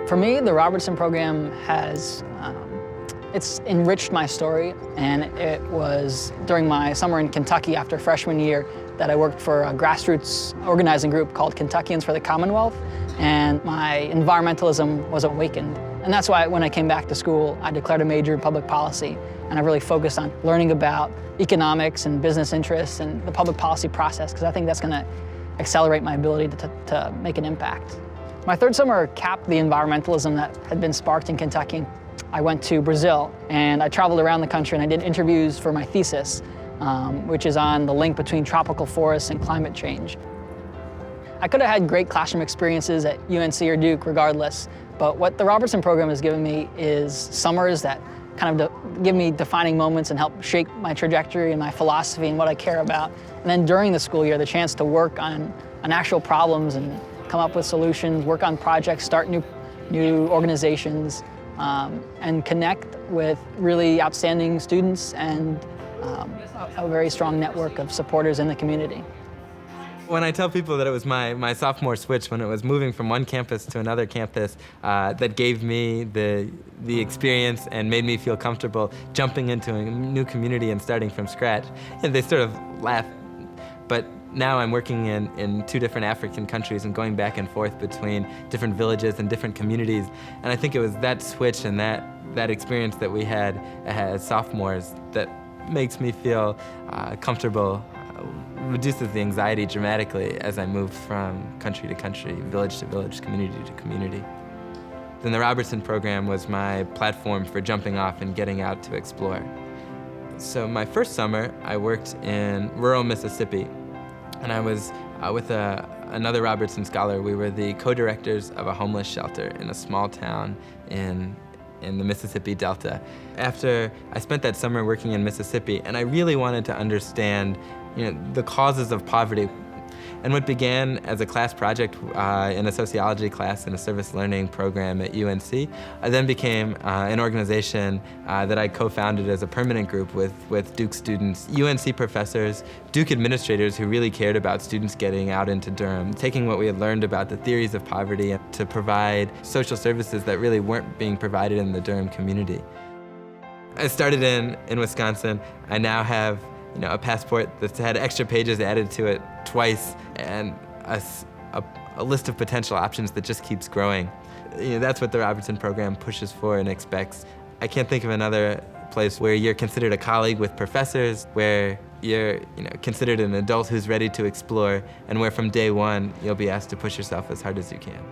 For me, the Robertson program has it's enriched my story, and it was during my summer in Kentucky after freshman year that I worked for a grassroots organizing group called Kentuckians for the Commonwealth, and my environmentalism was awakened. And that's why when I came back to school, I declared a major in public policy, and I really focused on learning about economics and business interests and the public policy process, because I think that's going to accelerate my ability to make an impact. My third summer capped the environmentalism that had been sparked in Kentucky. I went to Brazil, and I traveled around the country, and I did interviews for my thesis, which is on the link between tropical forests and climate change. I could have had great classroom experiences at UNC or Duke regardless, but what the Robertson program has given me is summers that kind of give me defining moments and help shape my trajectory and my philosophy and what I care about. And then during the school year, the chance to work on actual problems and come up with solutions, work on projects, start new organizations, and connect with really outstanding students and a very strong network of supporters in the community. When I tell people that it was my sophomore switch, when it was moving from one campus to another campus, that gave me the experience and made me feel comfortable jumping into a new community and starting from scratch, and they sort of laugh. But now I'm working in 2 different African countries and going back and forth between different villages and different communities. And I think it was that switch and that experience that we had as sophomores that makes me feel comfortable, reduces the anxiety dramatically as I move from country to country, village to village, community to community. Then the Robertson program was my platform for jumping off and getting out to explore. So my first summer, I worked in rural Mississippi, and I was with another Robertson scholar. We were the co-directors of a homeless shelter in a small town in the Mississippi Delta. After I spent that summer working in Mississippi, and I really wanted to understand, the causes of poverty. And what began as a class project in a sociology class in a service learning program at UNC, then became an organization that I co-founded as a permanent group with Duke students, UNC professors, Duke administrators who really cared about students getting out into Durham, taking what we had learned about the theories of poverty to provide social services that really weren't being provided in the Durham community. I started in Wisconsin. I now have a passport that's had extra pages added to it twice, and a list of potential options that just keeps growing. That's what the Robertson program pushes for and expects. I can't think of another place where you're considered a colleague with professors, where you're considered an adult who's ready to explore, and where from day one you'll be asked to push yourself as hard as you can.